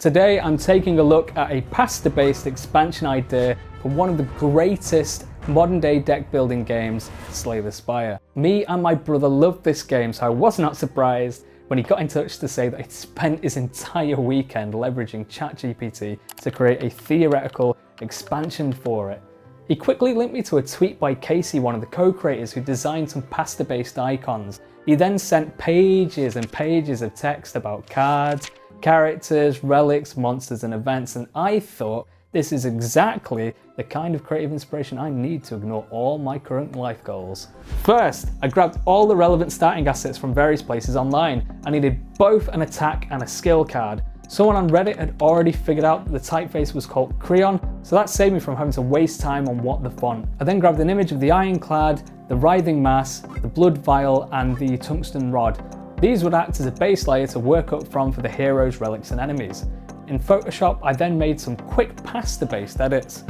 Today I'm taking a look at a pasta-based expansion idea for one of the greatest modern day deck building games, Slay the Spire. Me and my brother loved this game, so I was not surprised when he got in touch to say that he'd spent his entire weekend leveraging ChatGPT to create a theoretical expansion for it. He quickly linked me to a tweet by Casey, one of the co-creators, who designed some pasta-based icons. He then sent pages and pages of text about cards, characters, relics, monsters and events, and I thought this is exactly the kind of creative inspiration I need to ignore all my current life goals. First, I grabbed all the relevant starting assets from various places online. I needed both an attack and a skill card. Someone on Reddit had already figured out that the typeface was called Creon, so that saved me from having to waste time on what the font. I then grabbed an image of the Ironclad, the Writhing Mass, the Blood Vial and the Tungsten Rod. These would act as a base layer to work up from for the heroes, relics and enemies. In Photoshop, I then made some quick pasta-based edits.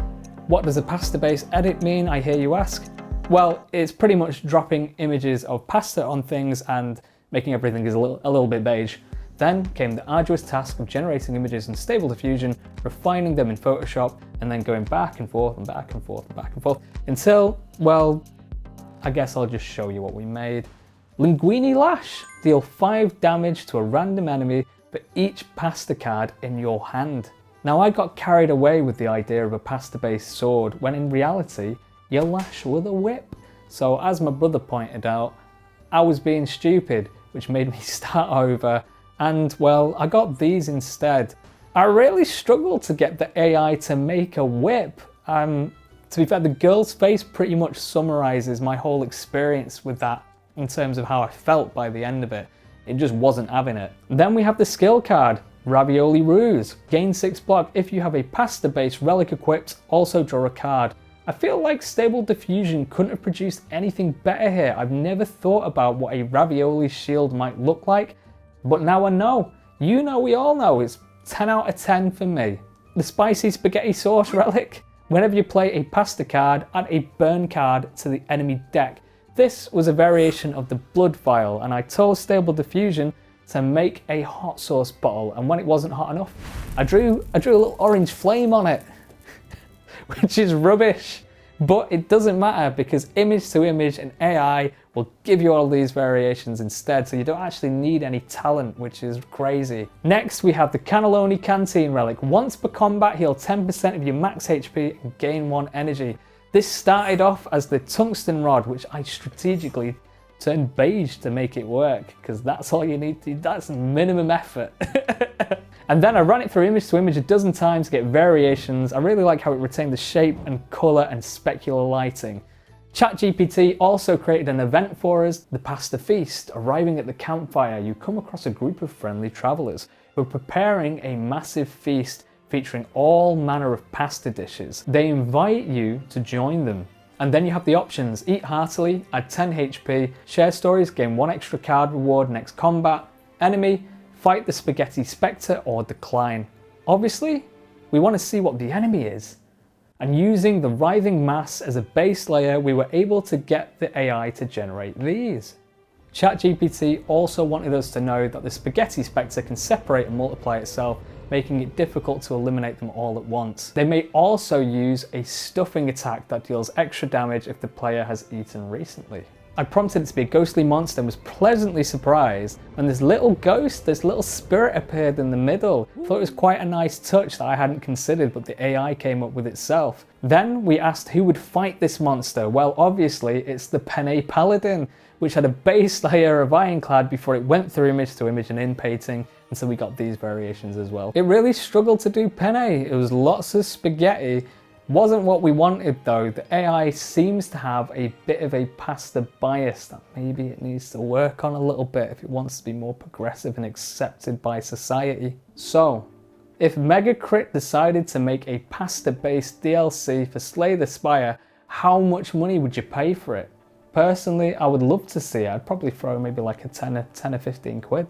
What does a pasta-based edit mean, I hear you ask? Well, it's pretty much dropping images of pasta on things and making everything a little bit beige. Then came the arduous task of generating images in Stable Diffusion, refining them in Photoshop, and then going back and forth and back and forth and back and forth until, well, I guess I'll just show you what we made. Linguini Lash. Deal 5 damage to a random enemy for each pasta card in your hand. Now I got carried away with the idea of a pasta-based sword when in reality you lash with a whip. So as my brother pointed out, I was being stupid, which made me start over, and well, I got these instead. I really struggled to get the AI to make a whip. To be fair, the girl's face pretty much summarizes my whole experience with that in terms of how I felt by the end of it. It just wasn't having it. Then we have the skill card, Ravioli Ruse. Gain 6 block if you have a pasta-based relic equipped, also draw a card. I feel like Stable Diffusion couldn't have produced anything better here. I've never thought about what a ravioli shield might look like, but now I know. You know, we all know, it's 10 out of 10 for me. The spicy spaghetti sauce relic. Whenever you play a pasta card, add a burn card to the enemy deck. This was a variation of the Blood Vial, and I told Stable Diffusion to make a hot sauce bottle, and when it wasn't hot enough, I drew a little orange flame on it, which is rubbish. But it doesn't matter because image to image and AI will give you all these variations instead, so you don't actually need any talent, which is crazy. Next, we have the Cannelloni Canteen relic. Once per combat, heal 10% of your max HP and gain 1 energy. This started off as the Tungsten Rod, which I strategically turned beige to make it work, because that's all you need to do, that's minimum effort. And then I ran it through image to image a dozen times to get variations. I really like how it retained the shape and colour and specular lighting. ChatGPT also created an event for us, the Pasta Feast. Arriving at the campfire, you come across a group of friendly travellers who are preparing a massive feast featuring all manner of pasta dishes. They invite you to join them. And then you have the options: eat heartily, add 10 HP, share stories, gain 1 extra card reward next combat, enemy, fight the spaghetti spectre, or decline. Obviously, we want to see what the enemy is. And using the Writhing Mass as a base layer, we were able to get the AI to generate these. ChatGPT also wanted us to know that the spaghetti spectre can separate and multiply itself, making it difficult to eliminate them all at once. They may also use a stuffing attack that deals extra damage if the player has eaten recently. I prompted it to be a ghostly monster and was pleasantly surprised when this little ghost, this little spirit appeared in the middle. Thought it was quite a nice touch that I hadn't considered, but the AI came up with itself. Then we asked who would fight this monster. Well, obviously it's the Penne Paladin, which had a base layer of Ironclad before it went through image to image and in painting, and so we got these variations as well. It really struggled to do penne. It was lots of spaghetti. Wasn't what we wanted though. The AI seems to have a bit of a pasta bias that maybe it needs to work on a little bit if it wants to be more progressive and accepted by society. So, if Megacrit decided to make a pasta-based DLC for Slay the Spire, how much money would you pay for it? Personally, I would love to see it. I'd probably throw maybe like a 10 or 15 quid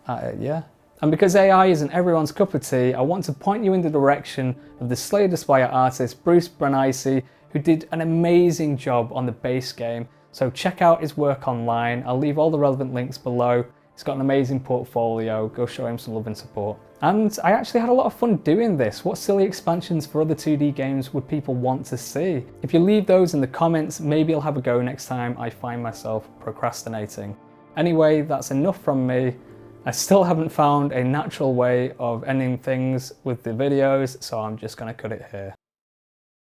at it, yeah. And because AI isn't everyone's cup of tea, I want to point you in the direction of the Slay the Spire artist, Bruce Branaisi, who did an amazing job on the base game. So check out his work online. I'll leave all the relevant links below. He's got an amazing portfolio, go show him some love and support. And I actually had a lot of fun doing this. What silly expansions for other 2D games would people want to see? If you leave those in the comments, maybe I'll have a go next time I find myself procrastinating. Anyway, that's enough from me. I still haven't found a natural way of ending things with the videos, so I'm just going to cut it here.